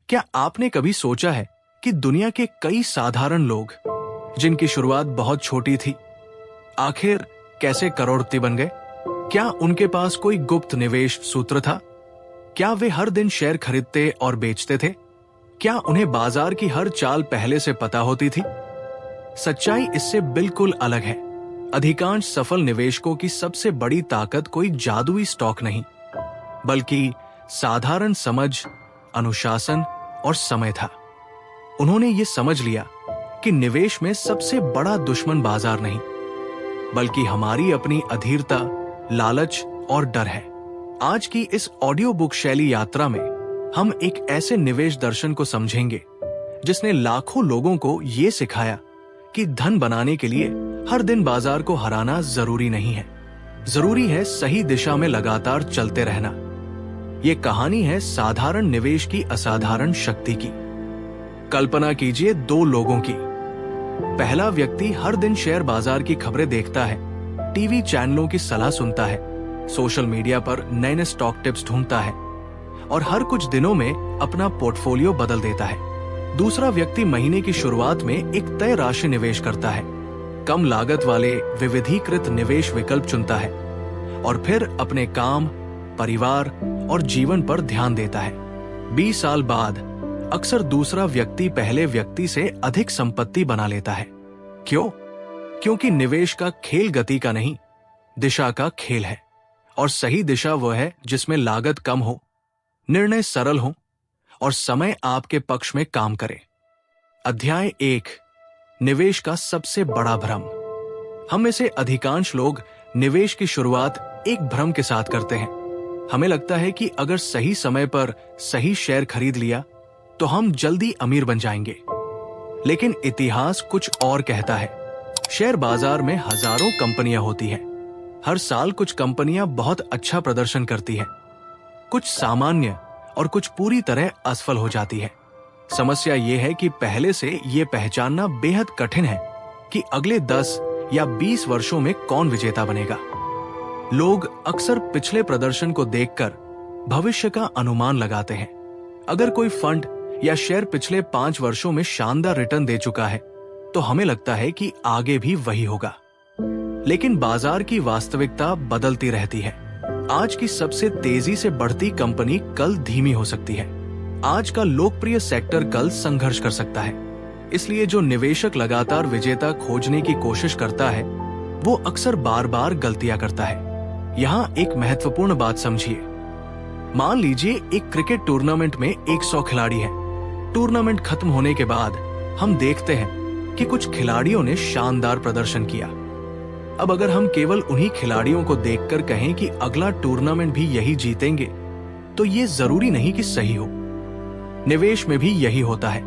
क्या आपने कभी सोचा है कि दुनिया के कई साधारण लोग जिनकी शुरुआत बहुत छोटी थी, आखिर कैसे करोड़पति बन गए? क्या उनके पास कोई गुप्त निवेश सूत्र था? क्या वे हर दिन शेयर खरीदते और बेचते थे? क्या उन्हें बाजार की हर चाल पहले से पता होती थी? सच्चाई इससे बिल्कुल अलग है। अधिकांश सफल निवेशकों की सबसे बड़ी ताकत कोई जादुई स्टॉक नहीं, बल्कि साधारण समझ, अनुशासन और समय था। उन्होंने ये समझ लिया कि निवेश में सबसे बड़ा दुश्मन बाजार नहीं, बल्कि हमारी अपनी अधीरता, लालच और डर है। आज की इस ऑडियो बुक शैली यात्रा में हम एक ऐसे निवेश दर्शन को समझेंगे जिसने लाखों लोगों को ये सिखाया कि धन बनाने के लिए हर दिन बाजार को हराना जरूरी नहीं है। जरूरी है सही दिशा में लगातार चलते रहना। ये कहानी है साधारण निवेश की असाधारण शक्ति की। कल्पना कीजिए दो लोगों की। पहला व्यक्ति हर दिन शेयर बाजार की खबरें देखता है, टीवी चैनलों की सलाह सुनता है, सोशल मीडिया पर नए नए स्टॉक टिप्स ढूंढता है और हर कुछ दिनों में अपना पोर्टफोलियो बदल देता है। दूसरा व्यक्ति महीने की शुरुआत में एक तय राशि निवेश करता है, कम लागत वाले विविधीकृत निवेश विकल्प चुनता है और फिर अपने काम, परिवार और जीवन पर ध्यान देता है। 20 साल बाद अक्सर दूसरा व्यक्ति पहले व्यक्ति से अधिक संपत्ति बना लेता है। क्यों? क्योंकि निवेश का खेल गति का नहीं, दिशा का खेल है। और सही दिशा वह है जिसमें लागत कम हो, निर्णय सरल हो और समय आपके पक्ष में काम करे। अध्याय 1, निवेश का सबसे बड़ा भ्रम। हम में से अधिकांश लोग निवेश की शुरुआत एक भ्रम के साथ करते हैं। हमें लगता है कि अगर सही समय पर सही शेयर खरीद लिया तो हम जल्दी अमीर बन जाएंगे। लेकिन इतिहास कुछ और कहता है। शेयर बाजार में हजारों कंपनियां होती हैं। हर साल कुछ कंपनियां बहुत अच्छा प्रदर्शन करती हैं, कुछ सामान्य और कुछ पूरी तरह असफल हो जाती है। समस्या यह है कि पहले से यह पहचानना बेहद कठिन है कि अगले 10 या 20 वर्षों में कौन विजेता बनेगा। लोग अक्सर पिछले प्रदर्शन को देखकर भविष्य का अनुमान लगाते हैं। अगर कोई फंड या शेयर पिछले 5 वर्षों में शानदार रिटर्न दे चुका है तो हमें लगता है कि आगे भी वही होगा। लेकिन बाजार की वास्तविकता बदलती रहती है। आज की सबसे तेजी से बढ़ती कंपनी कल धीमी हो सकती है। आज का लोकप्रिय सेक्टर कल संघर्ष कर सकता है। इसलिए जो निवेशक लगातार विजेता खोजने की कोशिश करता है वो अक्सर बार बार गलतियां करता है। यहाँ एक महत्वपूर्ण बात समझिए। मान लीजिए एक क्रिकेट टूर्नामेंट में 100 खिलाड़ी हैं। टूर्नामेंट खत्म होने के बाद हम देखते हैं कि कुछ खिलाड़ियों ने शानदार प्रदर्शन किया। अब अगर हम केवल उन्हीं खिलाड़ियों को देखकर कहें कि अगला टूर्नामेंट भी यही जीतेंगे तो ये जरूरी नहीं कि सही हो। निवेश में भी यही होता है।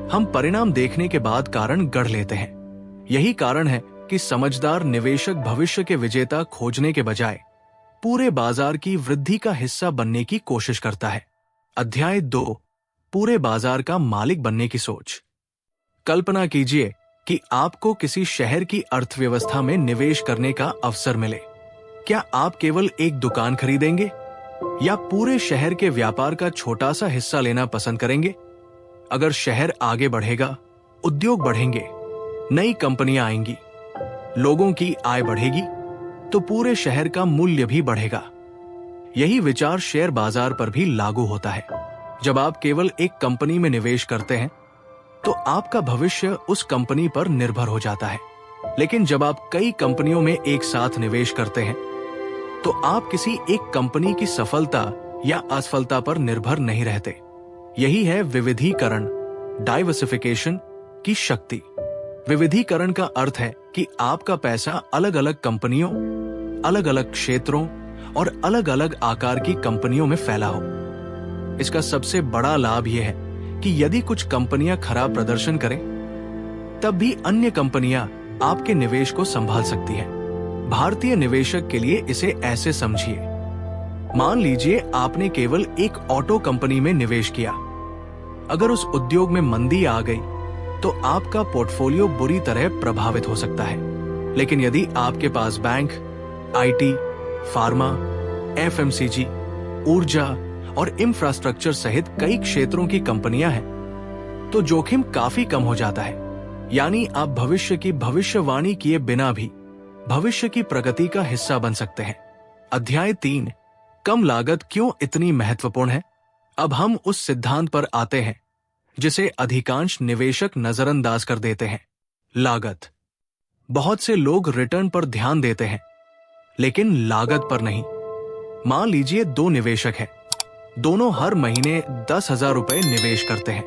हम परिणाम देखने के बाद कारण गढ़ लेते हैं। यही कारण है कि समझदार निवेशक भविष्य के विजेता खोजने के बजाय पूरे बाजार की वृद्धि का हिस्सा बनने की कोशिश करता है। अध्याय 2, पूरे बाजार का मालिक बनने की सोच। कल्पना कीजिए कि आपको किसी शहर की अर्थव्यवस्था में निवेश करने का अवसर मिले। क्या आप केवल एक दुकान खरीदेंगे या पूरे शहर के व्यापार का छोटा सा हिस्सा लेना पसंद करेंगे? अगर शहर आगे बढ़ेगा, उद्योग बढ़ेंगे, नई कंपनियां आएंगी, लोगों की आय बढ़ेगी तो पूरे शहर का मूल्य भी बढ़ेगा। यही विचार शेयर बाजार पर भी लागू होता है। जब आप केवल एक कंपनी में निवेश करते हैं तो आपका भविष्य उस कंपनी पर निर्भर हो जाता है। लेकिन जब आप कई कंपनियों में एक साथ निवेश करते हैं तो आप किसी एक कंपनी की सफलता या असफलता पर निर्भर नहीं रहते। यही है विविधीकरण, डाइवर्सिफिकेशन की शक्ति। विविधीकरण का अर्थ है कि आपका पैसा अलग अलग कंपनियों, अलग अलग क्षेत्रों और अलग अलग आकार की कंपनियों में फैला हो। इसका सबसे बड़ा लाभ यह है कि यदि कुछ कंपनियां खराब प्रदर्शन करें तब भी अन्य कंपनियां आपके निवेश को संभाल सकती हैं। भारतीय निवेशक के लिए इसे ऐसे समझिए। मान लीजिए आपने केवल एक ऑटो कंपनी में निवेश किया। अगर उस उद्योग में मंदी आ गई तो आपका पोर्टफोलियो बुरी तरह प्रभावित हो सकता है। लेकिन यदि आपके पास बैंक, आईटी, फार्मा, एफएमसीजी, ऊर्जा और इंफ्रास्ट्रक्चर सहित कई क्षेत्रों की कंपनियां हैं, तो जोखिम काफी कम हो जाता है। यानी आप भविष्य की भविष्यवाणी किए बिना भी भविष्य की प्रगति का हिस्सा बन सकते हैं। अध्याय 3, कम लागत क्यों इतनी महत्वपूर्ण है। अब हम उस सिद्धांत पर आते हैं जिसे अधिकांश निवेशक नजरअंदाज कर देते हैं, लागत। बहुत से लोग रिटर्न पर ध्यान देते हैं, लेकिन लागत पर नहीं। मान लीजिए 2 निवेशक हैं, दोनों हर महीने 10,000 रुपए निवेश करते हैं।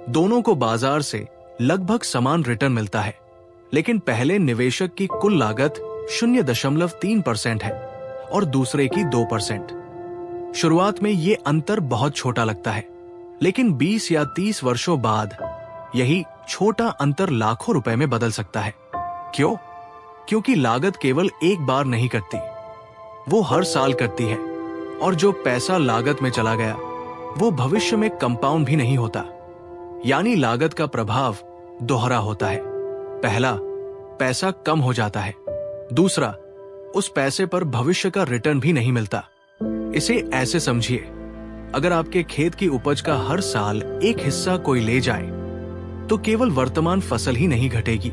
दोनों को बाजार से लगभग समान रिटर्न मिलता है, लेकिन पहले निवेशक की कुल लागत 0.3% है और दूसरे की 2%। शुरुआत में ये अंतर बहुत छोटा लगता है, लेकिन 20 या 30 वर्षों बाद यही छोटा अंतर लाखों रुपए में बदल सकता है। क्यों? क्योंकि लागत केवल एक बार नहीं कटती, वो हर साल कटती है, और जो पैसा लागत में चला गया वो भविष्य में कंपाउंड भी नहीं होता। यानी लागत का प्रभाव दोहरा होता है। पहला, पैसा कम हो जाता है। दूसरा, उस पैसे पर भविष्य का रिटर्न भी नहीं मिलता। इसे ऐसे समझिए, अगर आपके खेत की उपज का हर साल एक हिस्सा कोई ले जाए, तो केवल वर्तमान फसल ही नहीं घटेगी,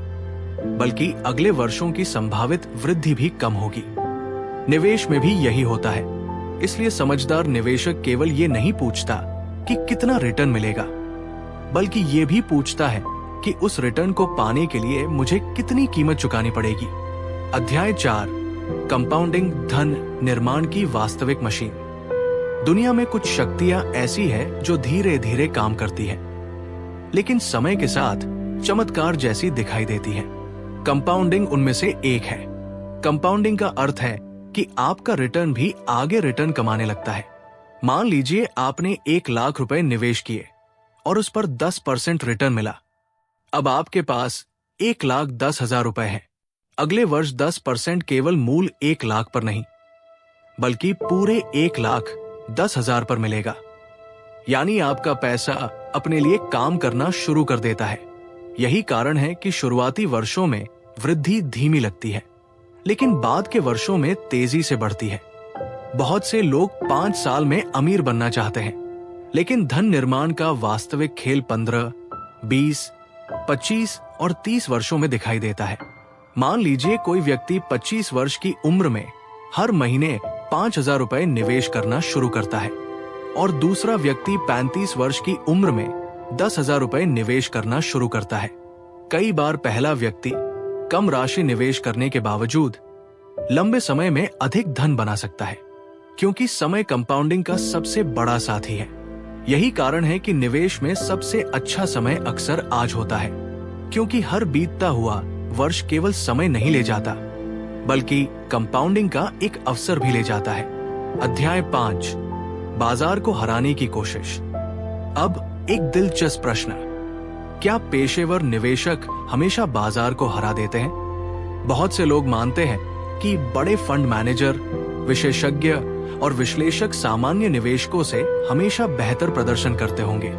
बल्कि अगले वर्षों की संभावित वृद्धि भी कम होगी। निवेश में भी यही होता है। इसलिए समझदार निवेशक केवल ये नहीं पूछता कि कितना रिटर्न मिलेगा, बल्कि ये भी पूछता है कि उस रिटर्न को पाने के लिए मुझे कितनी कीमत चुकानी पड़ेगी। अध्याय 4, कंपाउंडिंग धन निर्माण की वास्तविक मशीन। दुनिया में कुछ शक्तियां ऐसी है जो धीरे धीरे काम करती है, लेकिन समय के साथ चमत्कार जैसी दिखाई देती है। कंपाउंडिंग उनमें से एक है। कंपाउंडिंग का अर्थ है कि आपका रिटर्न भी आगे रिटर्न कमाने लगता है। मान लीजिए आपने 1 लाख रुपए निवेश किए और उस पर 10% रिटर्न मिला। अब आपके पास 1,10,000 रुपए है। अगले वर्ष 10% केवल मूल 1 लाख पर नहीं, बल्कि पूरे 1,10,000 पर मिलेगा। यानी आपका पैसा अपने लिए काम करना शुरू कर देता है। यही कारण है कि शुरुआती वर्षों में वृद्धि धीमी लगती है, लेकिन बाद के वर्षों में तेजी से बढ़ती है। बहुत से लोग 5 साल में अमीर बनना चाहते हैं, लेकिन धन निर्माण का वास्तविक खेल 15, 20, 25 और 30 वर्षों में दिखाई देता है। मान लीजिए कोई व्यक्ति 25 वर्ष की उम्र में हर महीने 5,000 रुपए निवेश करना शुरू करता है, और दूसरा व्यक्ति 35 वर्ष की उम्र में 10,000 रुपए निवेश करना शुरू करता है। कई बार पहला व्यक्ति कम राशि निवेश करने के बावजूद लंबे समय में अधिक धन बना सकता है, क्योंकि समय कंपाउंडिंग का सबसे बड़ा साथी है। यही कारण है कि निवेश में सबसे अच्छा समय अक्सर आज होता है, क्योंकि हर बीतता हुआ वर्ष केवल समय नहीं ले जाता, बल्कि कंपाउंडिंग का एक अवसर भी ले जाता है। अध्याय 5, बाजार को हराने की कोशिश। अब एक दिलचस्प प्रश्न, क्या पेशेवर निवेशक हमेशा बाजार को हरा देते हैं? बहुत से लोग मानते हैं कि बड़े फंड मैनेजर, विशेषज्ञ और विश्लेषक सामान्य निवेशकों से हमेशा बेहतर प्रदर्शन करते होंगे,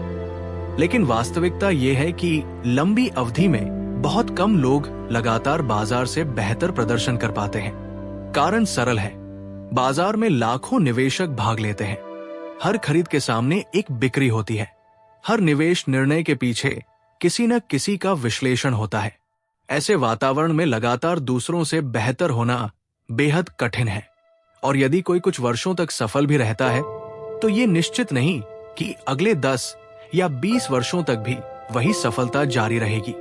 लेकिन वास्तविकता यह है कि लंबी अवधि में बहुत कम लोग लगातार बाजार से बेहतर प्रदर्शन कर पाते हैं। कारण सरल है, बाजार में लाखों निवेशक भाग लेते हैं। हर खरीद के सामने एक बिक्री होती है। हर निवेश निर्णय के पीछे किसी न किसी का विश्लेषण होता है। ऐसे वातावरण में लगातार दूसरों से बेहतर होना बेहद कठिन है, और यदि कोई कुछ वर्षों तक सफल भी रहता है, तो ये निश्चित नहीं कि अगले 10 या 20 वर्षों तक भी वही सफलता जारी रहेगी।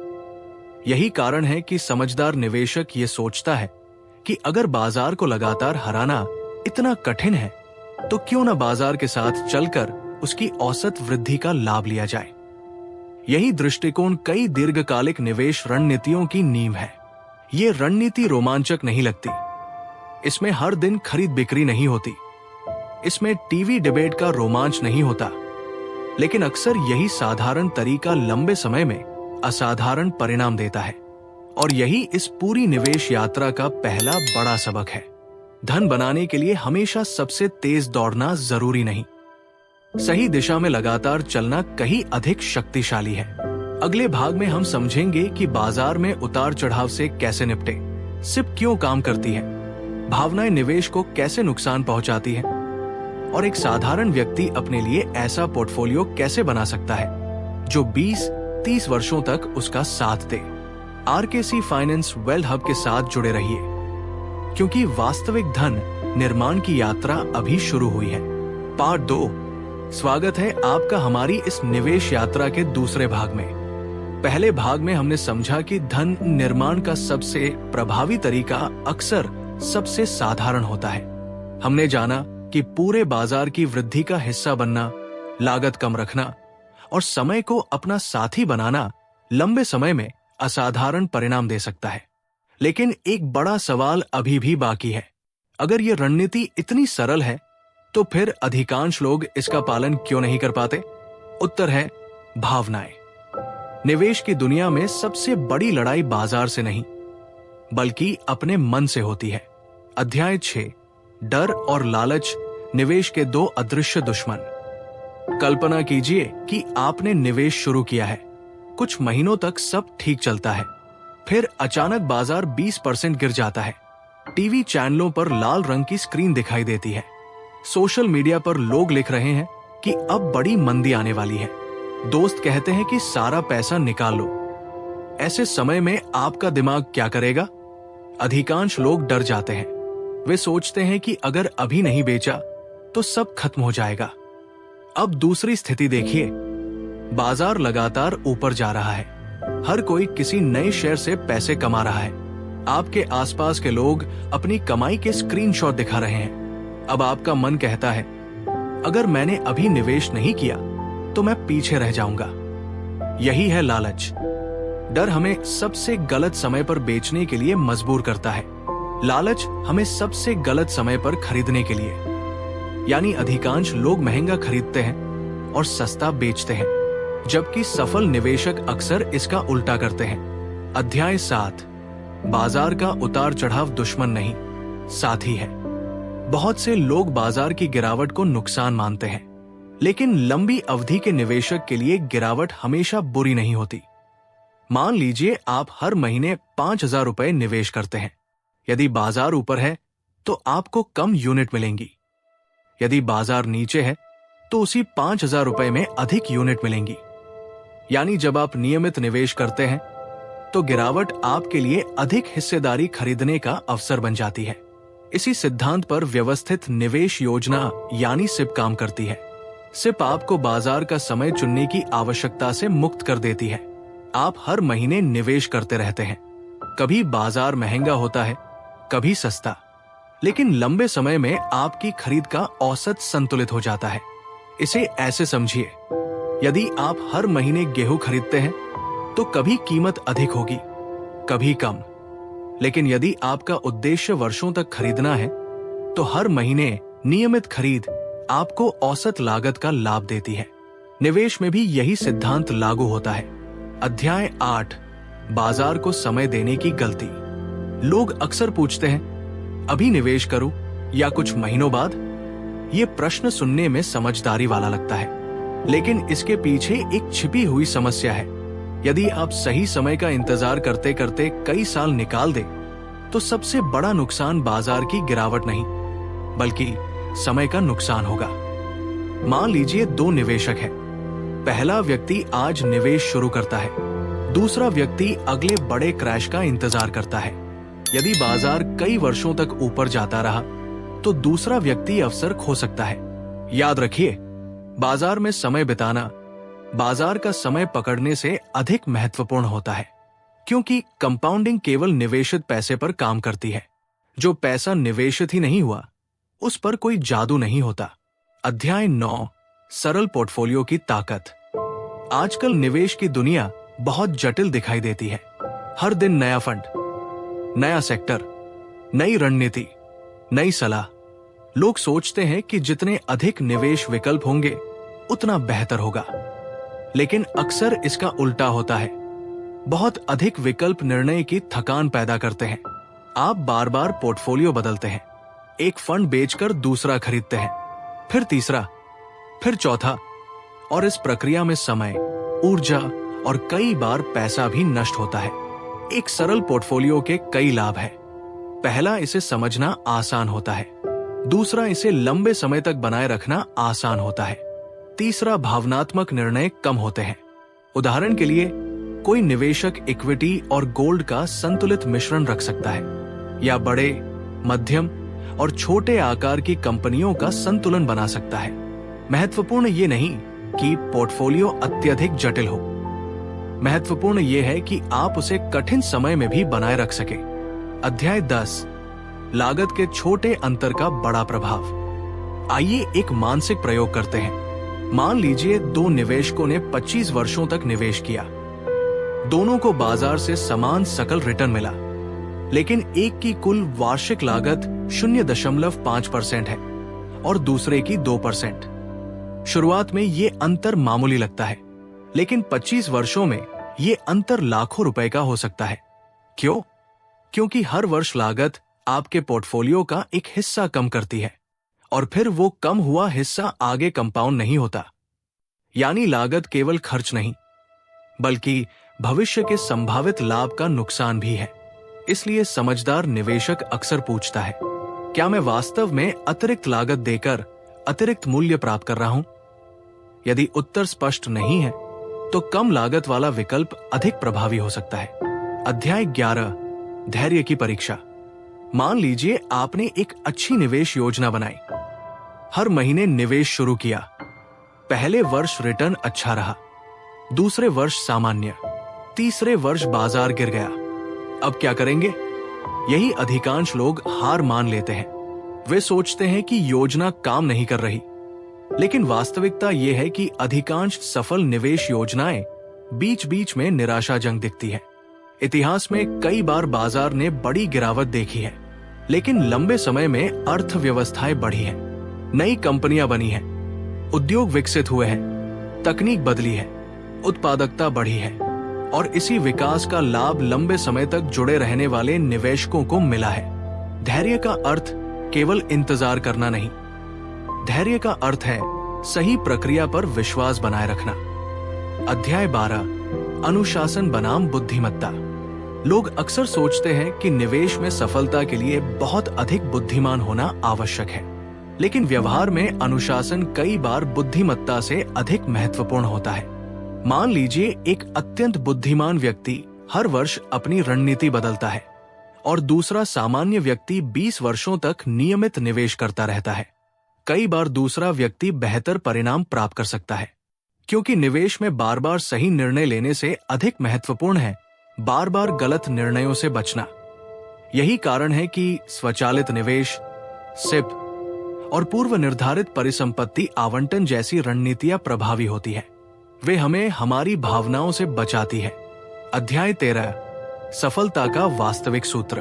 यही कारण है कि समझदार निवेशक ये सोचता है कि अगर बाजार को लगातार हराना इतना कठिन है, तो क्यों न बाजार के साथ चलकर उसकी औसत वृद्धि का लाभ लिया जाए। यही दृष्टिकोण कई दीर्घकालिक निवेश रणनीतियों की नींव है। ये रणनीति रोमांचक नहीं लगती, इसमें हर दिन खरीद बिक्री नहीं होती, इसमें टीवी डिबेट का रोमांच नहीं होता, लेकिन अक्सर यही साधारण तरीका लंबे समय में असाधारण परिणाम देता है। और यही इस पूरी निवेश यात्रा का पहला बड़ा सबक है। धन बनाने के लिए हमेशा सबसे तेज दौड़ना जरूरी नहीं, सही दिशा में लगातार चलना कहीं अधिक शक्तिशाली है। अगले भाग में हम समझेंगे कि बाजार में उतार चढ़ाव से कैसे निपटे, सिप क्यों काम करती है, भावनाएं निवेश को कैसे नुकसान पहुंचाती हैं, और एक साधारण व्यक्ति अपने लिए ऐसा पोर्टफोलियो कैसे बना सकता है जो 20-30 वर्षों तक उसका साथ दे। आरकेसी फाइनेंस वेल्थ हब के साथ जुड़े रहिए, क्योंकि वास्तविक धन निर्माण की यात्रा अभी शुरू हुई है। पार्ट 2। स्वागत है आपका हमारी इस निवेश यात्रा के दूसरे भाग में। पहले भाग में हमने समझा कि धन निर्माण का सबसे प्रभावी तरीका अक्सर सबसे साधारण होता है। हमने जाना कि पूरे बाजार की वृद्धि का हिस्सा बनना, लागत कम रखना और समय को अपना साथी बनाना लंबे समय में असाधारण परिणाम दे सकता है। लेकिन एक बड़ा सवाल अभी भी बाकी है। अगर ये रणनीति इतनी सरल है तो फिर अधिकांश लोग इसका पालन क्यों नहीं कर पाते? उत्तर है भावनाएं। निवेश की दुनिया में सबसे बड़ी लड़ाई बाजार से नहीं, बल्कि अपने मन से होती है। अध्याय 6। डर और लालच, निवेश के दो अदृश्य दुश्मन। कल्पना कीजिए कि आपने निवेश शुरू किया है। कुछ महीनों तक सब ठीक चलता है, फिर अचानक बाजार 20% गिर जाता है। टीवी चैनलों पर लाल रंग की स्क्रीन दिखाई देती है। सोशल मीडिया पर लोग लिख रहे हैं कि अब बड़ी मंदी आने वाली है। दोस्त कहते हैं कि सारा पैसा निकाल लो। ऐसे समय में आपका दिमाग क्या करेगा? अधिकांश लोग डर जाते हैं। वे सोचते हैं कि अगर अभी नहीं बेचा तो सब खत्म हो जाएगा। अब दूसरी स्थिति देखिए। बाजार लगातार ऊपर जा रहा है। हर कोई किसी नए शेयर से पैसे कमा रहा है। आपके आसपास के लोग अपनी कमाई के स्क्रीनशॉट दिखा रहे हैं। अब आपका मन कहता है, अगर मैंने अभी निवेश नहीं किया तो मैं पीछे रह जाऊंगा। यही है लालच। डर हमें सबसे गलत समय पर बेचने के लिए मजबूर करता है। लालच हमें सबसे गलत समय पर खरीदने के लिए, यानी अधिकांश लोग महंगा खरीदते हैं और सस्ता बेचते हैं, जबकि सफल निवेशक अक्सर इसका उल्टा करते हैं। अध्याय 7। बाजार का उतार चढ़ाव दुश्मन नहीं, साथी है। बहुत से लोग बाजार की गिरावट को नुकसान मानते हैं, लेकिन लंबी अवधि के निवेशक के लिए गिरावट हमेशा बुरी नहीं होती। मान लीजिए आप हर महीने 5,000 रुपए निवेश करते हैं। यदि बाजार ऊपर है तो आपको कम यूनिट मिलेंगी। यदि बाजार नीचे है तो उसी 5,000 रुपए में अधिक यूनिट मिलेंगी। यानी जब आप नियमित निवेश करते हैं तो गिरावट आपके लिए अधिक हिस्सेदारी खरीदने का अवसर बन जाती है। इसी सिद्धांत पर व्यवस्थित निवेश योजना यानी सिप काम करती है। सिप आपको बाजार का समय चुनने की आवश्यकता से मुक्त कर देती है। आप हर महीने निवेश करते रहते हैं। कभी बाजार महंगा होता है, कभी सस्ता, लेकिन लंबे समय में आपकी खरीद का औसत संतुलित हो जाता है। इसे ऐसे समझिए, यदि आप हर महीने गेहूं खरीदते हैं तो कभी कीमत अधिक होगी, कभी कम। लेकिन यदि आपका उद्देश्य वर्षों तक खरीदना है तो हर महीने नियमित खरीद आपको औसत लागत का लाभ देती है। निवेश में भी यही सिद्धांत लागू होता है। अध्याय 8। बाजार को समय देने की गलती। लोग अक्सर पूछते हैं, अभी निवेश करूं या कुछ महीनों बाद? ये प्रश्न सुनने में समझदारी वाला लगता है, लेकिन इसके पीछे एक छिपी हुई समस्या है। यदि आप सही समय का इंतजार करते करते कई साल निकाल दें, तो सबसे बड़ा नुकसान बाजार की गिरावट नहीं, बल्कि समय का नुकसान होगा। मान लीजिए 2 निवेशक हैं। पहला व्यक्ति आज निवेश शुरू करता है, दूसरा व्यक्ति अगले बड़े क्रैश का इंतजार करता है। यदि बाजार कई वर्षों तक ऊपर जाता रहा तो दूसरा व्यक्ति अवसर खो सकता है। याद रखिए, बाजार में समय बिताना बाजार का समय पकड़ने से अधिक महत्वपूर्ण होता है, क्योंकि कंपाउंडिंग केवल निवेशित पैसे पर काम करती है। जो पैसा निवेशित ही नहीं हुआ, उस पर कोई जादू नहीं होता। अध्याय 9। सरल पोर्टफोलियो की ताकत। आजकल निवेश की दुनिया बहुत जटिल दिखाई देती है। हर दिन नया फंड, नया सेक्टर, नई रणनीति, नई सलाह। लोग सोचते हैं कि जितने अधिक निवेश विकल्प होंगे उतना बेहतर होगा, लेकिन अक्सर इसका उल्टा होता है। बहुत अधिक विकल्प निर्णय की थकान पैदा करते हैं। आप बार बार पोर्टफोलियो बदलते हैं, एक फंड बेचकर दूसरा खरीदते हैं, फिर तीसरा, फिर चौथा, और इस प्रक्रिया में समय, ऊर्जा और कई बार पैसा भी नष्ट होता है। एक सरल पोर्टफोलियो के कई लाभ हैं। पहला, इसे समझना आसान होता है। दूसरा, इसे लंबे समय तक बनाए रखना आसान होता है। तीसरा, भावनात्मक निर्णय कम होते हैं। उदाहरण के लिए, कोई निवेशक इक्विटी और गोल्ड का संतुलित मिश्रण रख सकता है, या बड़े, मध्यम और छोटे आकार की कंपनियों का संतुलन बना सकता है। महत्वपूर्ण ये नहीं कि पोर्टफोलियो अत्यधिक जटिल हो, महत्वपूर्ण ये है कि आप उसे कठिन समय में भी बनाए रख सके। अध्याय 10, लागत के छोटे अंतर का बड़ा प्रभाव। आइए एक मानसिक प्रयोग करते हैं। मान लीजिए दो निवेशकों ने 25 वर्षों तक निवेश किया। दोनों को बाजार से समान सकल रिटर्न मिला, लेकिन एक की कुल वार्षिक लागत 0.5% है और दूसरे की 2%। शुरुआत में ये अंतर मामूली लगता है, लेकिन 25 वर्षों में ये अंतर लाखों रुपए का हो सकता है। क्यों? क्योंकि हर वर्ष लागत आपके पोर्टफोलियो का एक हिस्सा कम करती है, और फिर वो कम हुआ हिस्सा आगे कंपाउंड नहीं होता। यानी लागत केवल खर्च नहीं, बल्कि भविष्य के संभावित लाभ का नुकसान भी है। इसलिए समझदार निवेशक अक्सर पूछता है, क्या मैं वास्तव में अतिरिक्त लागत देकर अतिरिक्त मूल्य प्राप्त कर रहा हूं? यदि उत्तर स्पष्ट नहीं है, तो कम लागत वाला विकल्प अधिक प्रभावी हो सकता है। अध्याय 11, धैर्य की परीक्षा। मान लीजिए आपने एक अच्छी निवेश योजना बनाई। हर महीने निवेश शुरू किया। पहले वर्ष रिटर्न अच्छा रहा, दूसरे वर्ष सामान्य, तीसरे वर्ष बाजार गिर गया। अब क्या करेंगे? यही अधिकांश लोग हार मान लेते हैं। वे सोचते हैं कि योजना काम नहीं कर रही, लेकिन वास्तविकता यह है कि अधिकांश सफल निवेश योजनाएं बीच बीच में निराशाजनक दिखती है। इतिहास में कई बार बाजार ने बड़ी गिरावट देखी है, लेकिन लंबे समय में अर्थव्यवस्थाएं बढ़ी हैं, नई कंपनियां बनी हैं, उद्योग विकसित हुए हैं, तकनीक बदली है, उत्पादकता बढ़ी है, और इसी विकास का लाभ लंबे समय तक जुड़े रहने वाले निवेशकों को मिला है। धैर्य का अर्थ केवल इंतजार करना नहीं, धैर्य का अर्थ है सही प्रक्रिया पर विश्वास बनाए रखना। अध्याय 12, अनुशासन बनाम बुद्धिमत्ता। लोग अक्सर सोचते हैं कि निवेश में सफलता के लिए बहुत अधिक बुद्धिमान होना आवश्यक है, लेकिन व्यवहार में अनुशासन कई बार बुद्धिमत्ता से अधिक महत्वपूर्ण होता है। मान लीजिए एक अत्यंत बुद्धिमान व्यक्ति हर वर्ष अपनी रणनीति बदलता है, और दूसरा सामान्य व्यक्ति 20 वर्षों तक नियमित निवेश करता रहता है। कई बार दूसरा व्यक्ति बेहतर परिणाम प्राप्त कर सकता है, क्योंकि निवेश में बार बार सही निर्णय लेने से अधिक महत्वपूर्ण है बार बार गलत निर्णयों से बचना। यही कारण है कि स्वचालित निवेश, सिप और पूर्व निर्धारित परिसंपत्ति आवंटन जैसी रणनीतियां प्रभावी होती है। वे हमें हमारी भावनाओं से बचाती है। अध्याय 13, सफलता का वास्तविक सूत्र।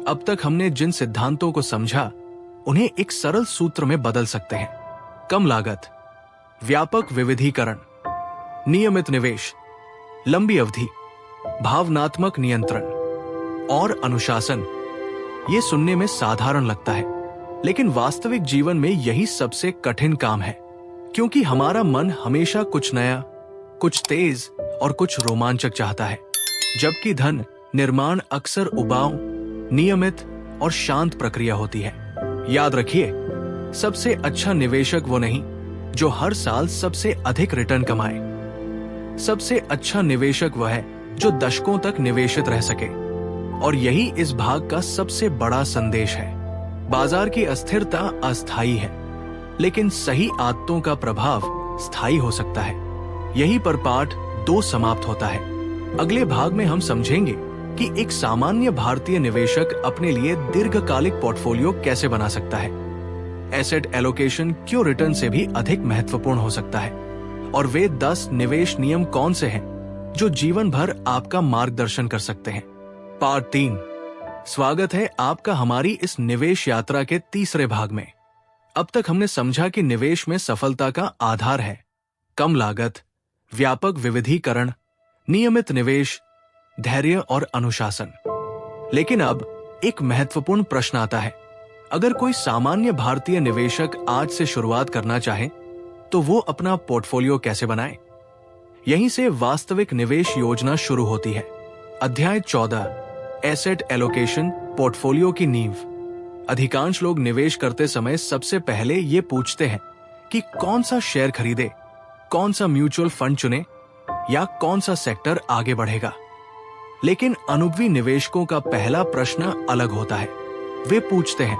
अब तक हमने जिन सिद्धांतों को समझा, उन्हें एक सरल सूत्र में बदल सकते हैं। कम लागत, व्यापक विविधीकरण, नियमित निवेश, लंबी अवधि, भावनात्मक नियंत्रण और अनुशासन। ये सुनने में साधारण लगता है, लेकिन वास्तविक जीवन में यही सबसे कठिन काम है, क्योंकि हमारा मन हमेशा कुछ नया, कुछ तेज और कुछ रोमांचक चाहता है, जबकि धन निर्माण अक्सर उबाऊ, नियमित और शांत प्रक्रिया होती है। याद रखिए, सबसे अच्छा निवेशक वो नहीं जो हर साल सबसे अधिक रिटर्न कमाए। सबसे अच्छा निवेशक वह है जो दशकों तक निवेशित रह सके। और यही इस भाग का सबसे बड़ा संदेश है। बाजार की अस्थिरता अस्थायी है, लेकिन सही आदतों का प्रभाव स्थायी हो सकता है। यही पर पाठ 2 समाप्त होता है। अगले भाग में हम समझेंगे कि एक सामान्य भारतीय निवेशक अपने लिए दीर्घकालिक पोर्टफोलियो कैसे बना सकता है, एसेट एलोकेशन क्यों रिटर्न से भी अधिक महत्वपूर्ण हो सकता है, और वे 10 निवेश नियम कौन से हैं जो जीवन भर आपका मार्गदर्शन कर सकते हैं। पार्ट 3। स्वागत है आपका हमारी इस निवेश यात्रा के तीसरे भाग में। अब तक हमने समझा कि निवेश में सफलता का आधार है कम लागत, व्यापक विविधीकरण, नियमित निवेश, धैर्य और अनुशासन। लेकिन अब एक महत्वपूर्ण प्रश्न आता है, अगर कोई सामान्य भारतीय निवेशक आज से शुरुआत करना चाहे तो वो अपना पोर्टफोलियो कैसे बनाए? यहीं से वास्तविक निवेश योजना शुरू होती है। अध्याय 14, एसेट एलोकेशन, पोर्टफोलियो की नींव। अधिकांश लोग निवेश करते समय सबसे पहले ये पूछते हैं कि कौन सा शेयर खरीदे, कौन सा म्यूचुअल फंड चुने या कौन सा सेक्टर आगे बढ़ेगा। लेकिन अनुभवी निवेशकों का पहला प्रश्न अलग होता है। वे पूछते हैं,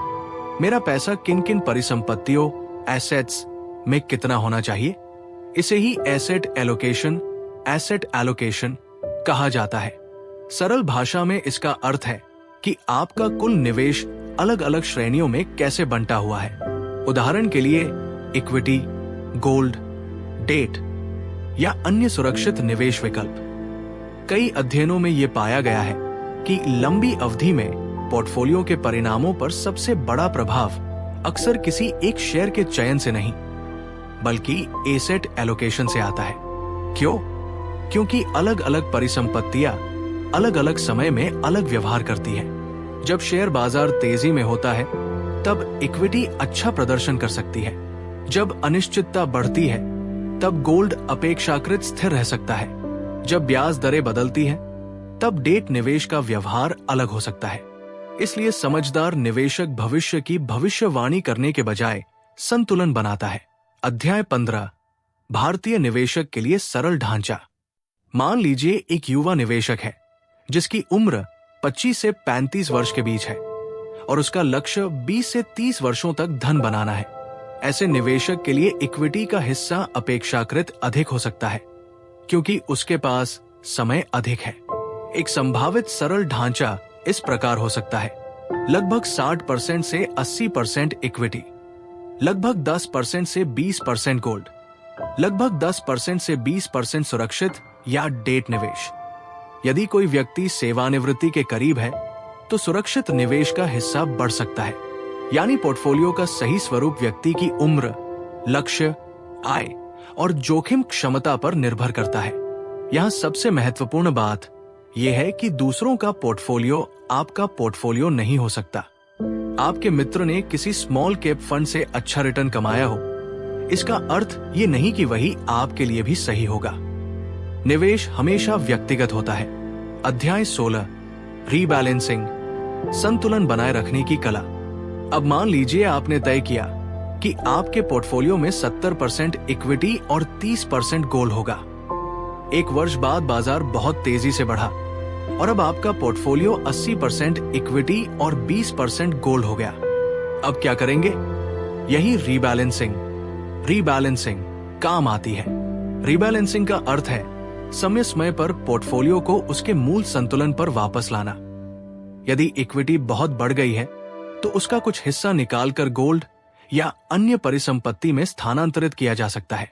मेरा पैसा किन किन परिसंपत्तियों एसेट्स में कितना होना चाहिए। इसे ही एसेट एलोकेशन कहा जाता है। सरल भाषा में इसका अर्थ है कि आपका कुल निवेश अलग अलग श्रेणियों में कैसे बंटा हुआ है। उदाहरण के लिए इक्विटी, गोल्ड, डेट या अन्य सुरक्षित निवेश विकल्प। कई अध्ययनों में यह पाया गया है कि लंबी अवधि में पोर्टफोलियो के परिणामों पर सबसे बड़ा प्रभाव अक्सर किसी एक शेयर के चयन से नहीं बल्कि एसेट एलोकेशन से आता है। क्यों? क्योंकि अलग अलग परिसंपत्तियां अलग अलग समय में अलग व्यवहार करती हैं। जब शेयर बाजार तेजी में होता है तब इक्विटी अच्छा प्रदर्शन कर सकती है। जब अनिश्चितता बढ़ती है तब गोल्ड अपेक्षाकृत स्थिर रह सकता है। जब ब्याज दरें बदलती हैं तब डेट निवेश का व्यवहार अलग हो सकता है। इसलिए समझदार निवेशक भविष्य की भविष्यवाणी करने के बजाय संतुलन बनाता है। अध्याय 15, भारतीय निवेशक के लिए सरल ढांचा। मान लीजिए एक युवा निवेशक है जिसकी उम्र 25 से 35 वर्ष के बीच है और उसका लक्ष्य 20 से 30 वर्षों तक धन बनाना है। ऐसे निवेशक के लिए इक्विटी का हिस्सा अपेक्षाकृत अधिक हो सकता है क्योंकि उसके पास समय अधिक है। एक संभावित सरल ढांचा इस प्रकार हो सकता है: लगभग 60% से 80% इक्विटी, लगभग 10% से 20% गोल्ड, लगभग 10% से 20% सुरक्षित या डेट निवेश। यदि कोई व्यक्ति सेवानिवृत्ति के करीब है तो सुरक्षित निवेश का हिस्सा बढ़ सकता है। यानी पोर्टफोलियो का सही स्वरूप व्यक्ति की उम्र, लक्ष्य, आय और जोखिम क्षमता पर निर्भर करता है। यहाँ सबसे महत्वपूर्ण बात यह है कि दूसरों का पोर्टफोलियो आपका पोर्टफोलियो नहीं हो सकता। आपके मित्र ने किसी स्मॉल कैप फंड से अच्छा रिटर्न कमाया हो, इसका अर्थ ये नहीं कि वही आपके लिए भी सही होगा। निवेश हमेशा व्यक्तिगत होता है। अध्याय 16, रीबैलेंसिंग, संतुलन बनाए रखने की कला। अब मान लीजिए आपने तय किया कि आपके पोर्टफोलियो में 70% इक्विटी और 30% गोल्ड होगा। एक वर्ष बाद बाजार बहुत तेजी से बढ़ा और अब आपका पोर्टफोलियो 80% इक्विटी और 20% गोल्ड हो गया। अब क्या करेंगे? यही रीबैलेंसिंग काम आती है। रीबैलेंसिंग का अर्थ है समय समय पर पोर्टफोलियो को उसके मूल संतुलन पर वापस लाना। यदि इक्विटी बहुत बढ़ गई है तो उसका कुछ हिस्सा निकालकर गोल्ड या अन्य परिसंपत्ति में स्थानांतरित किया जा सकता है।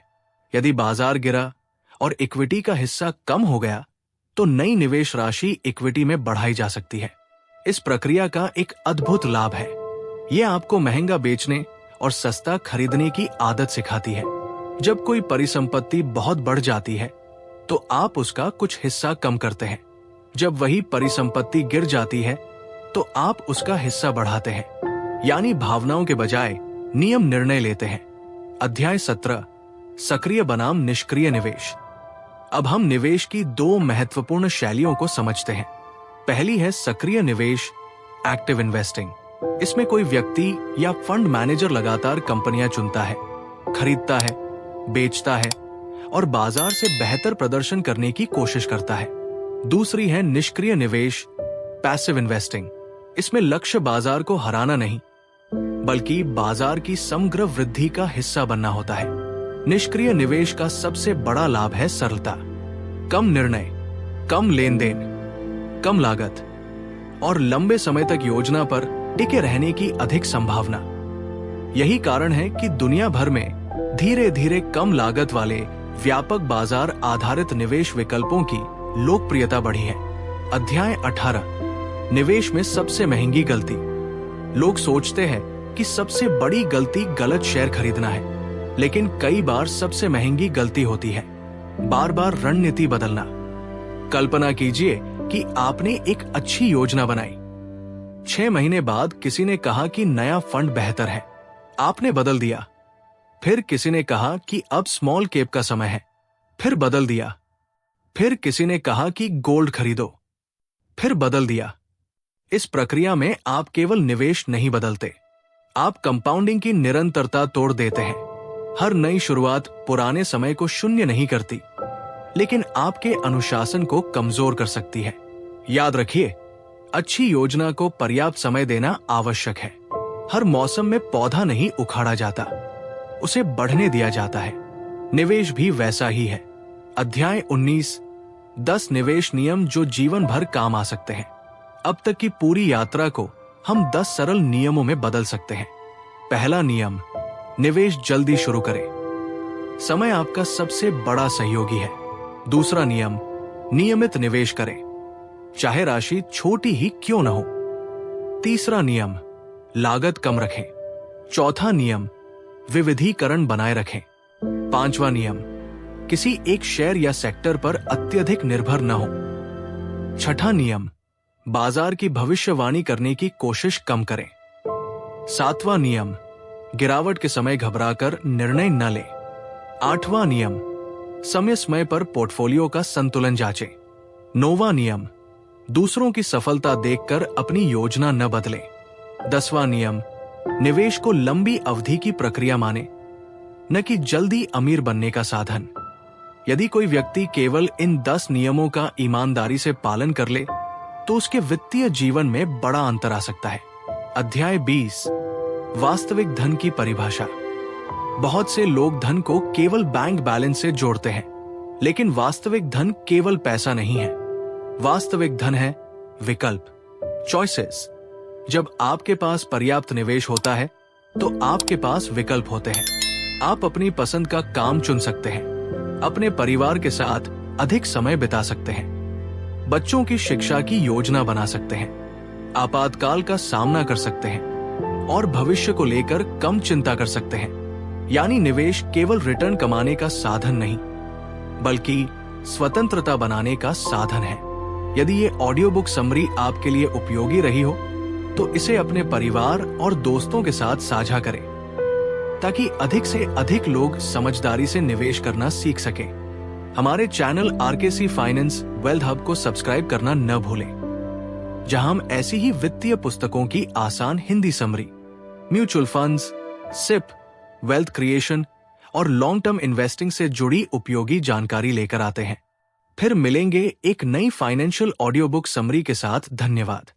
यदि बाजार गिरा और इक्विटी का हिस्सा कम हो गया तो नई निवेश राशि इक्विटी में बढ़ाई जा सकती है। इस प्रक्रिया का एक अद्भुत लाभ है। यह आपको महंगा बेचने और सस्ता खरीदने की आदत सिखाती है। जब कोई परिसंपत्ति बहुत बढ़ जाती है तो आप उसका कुछ हिस्सा कम करते हैं। जब वही परिसंपत्ति गिर जाती है तो आप उसका हिस्सा बढ़ाते हैं। यानी भावनाओं के बजाय नियम निर्णय लेते हैं। अध्याय 17, सक्रिय बनाम निष्क्रिय निवेश। अब हम निवेश की दो महत्वपूर्ण शैलियों को समझते हैं। पहली है सक्रिय निवेश, एक्टिव इन्वेस्टिंग। इसमें कोई व्यक्ति या फंड मैनेजर लगातार कंपनियां चुनता है, खरीदता है, बेचता है और बाजार से बेहतर प्रदर्शन करने की कोशिश करता है। दूसरी है निष्क्रिय निवेश, पैसिव इन्वेस्टिंग। इसमें लक्ष्य बाजार को हराना नहीं बल्कि बाजार की समग्र वृद्धि का हिस्सा बनना होता है। निष्क्रिय निवेश का सबसे बड़ा लाभ है सरलता, कम निर्णय, कम लेन देन, कम लागत और लंबे समय तक योजना पर टिके रहने की अधिक संभावना। यही कारण है कि दुनिया भर में धीरे धीरे कम लागत वाले व्यापक बाजार आधारित निवेश विकल्पों की लोकप्रियता बढ़ी है। अध्याय 18, निवेश में सबसे महंगी गलती। लोग सोचते हैं कि सबसे बड़ी गलती गलत शेयर खरीदना है, लेकिन कई बार सबसे महंगी गलती होती है बार बार रणनीति बदलना। कल्पना कीजिए कि आपने एक अच्छी योजना बनाई। 6 महीने बाद किसी ने कहा कि नया फंड बेहतर है, आपने बदल दिया। फिर किसी ने कहा कि अब स्मॉल कैप का समय है, फिर बदल दिया। फिर किसी ने कहा कि गोल्ड खरीदो, फिर बदल दिया। इस प्रक्रिया में आप केवल निवेश नहीं बदलते, आप कंपाउंडिंग की निरंतरता तोड़ देते हैं। हर नई शुरुआत पुराने समय को शून्य नहीं करती, लेकिन आपके अनुशासन को कमजोर कर सकती है। याद रखिए, अच्छी योजना को पर्याप्त समय देना आवश्यक है। हर मौसम में पौधा नहीं उखाड़ा जाता, उसे बढ़ने दिया जाता है। निवेश भी वैसा ही है। अध्याय 19, 10 निवेश नियम जो जीवन भर काम आ सकते हैं। अब तक की पूरी यात्रा को हम 10 सरल नियमों में बदल सकते हैं। पहला नियम, निवेश जल्दी शुरू करें। समय आपका सबसे बड़ा सहयोगी है। दूसरा नियम, नियमित निवेश करें, चाहे राशि छोटी ही क्यों न हो। तीसरा नियम, लागत कम रखें। चौथा नियम, विविधीकरण बनाए रखें। पांचवा नियम, किसी एक शेयर या सेक्टर पर अत्यधिक निर्भर न हो। छठा नियम, बाजार की भविष्यवाणी करने की कोशिश कम करें। सातवां नियम, गिरावट के समय घबराकर निर्णय न लें। आठवां नियम, समय पर पोर्टफोलियो का संतुलन जांचें। नौवां नियम, दूसरों की सफलता देखकर अपनी योजना न बदलें। 10वां नियम, निवेश को लंबी अवधि की प्रक्रिया माने, न कि जल्दी अमीर बनने का साधन। यदि कोई व्यक्ति केवल इन 10 नियमों का ईमानदारी से पालन कर ले, तो उसके वित्तीय जीवन में बड़ा अंतर आ सकता है। अध्याय 20, वास्तविक धन की परिभाषा। बहुत से लोग धन को केवल बैंक बैलेंस से जोड़ते हैं, लेकिन वास्तविक धन केवल पैसा नहीं है। वास्तविक धन है विकल्प, चॉइसेस। जब आपके पास पर्याप्त निवेश होता है, तो आपके पास विकल्प होते हैं। आप अपनी पसंद का काम चुन सकते हैं, अपने परिवार के साथ अधिक समय बिता सकते हैं, बच्चों की शिक्षा की योजना बना सकते हैं, आपातकाल का सामना कर सकते हैं और भविष्य को लेकर कम चिंता कर सकते हैं। यानी निवेश केवल रिटर्न कमाने का साधन नहीं, बल्कि स्वतंत्रता बनाने का साधन है। यदि ये ऑडियो बुक समरी आपके लिए उपयोगी रही हो, तो इसे अपने परिवार और दोस्तों के साथ साझा करें, ताकि अधिक से अधिक लोग समझदारी से निवेश करना सीख सकें। हमारे channel RKC finance wealth hub को सब्सक्राइब करना न भूलें, जहां हम ऐसी ही वित्तीय पुस्तकों की आसान Hindi summary, mutual funds, SIP, wealth creation और लॉन्ग टर्म इन्वेस्टिंग से जुड़ी उपयोगी जानकारी लेकर आते हैं। फिर मिलेंगे एक नई फाइनेंशियल ऑडियो बुक समरी के साथ। धन्यवाद।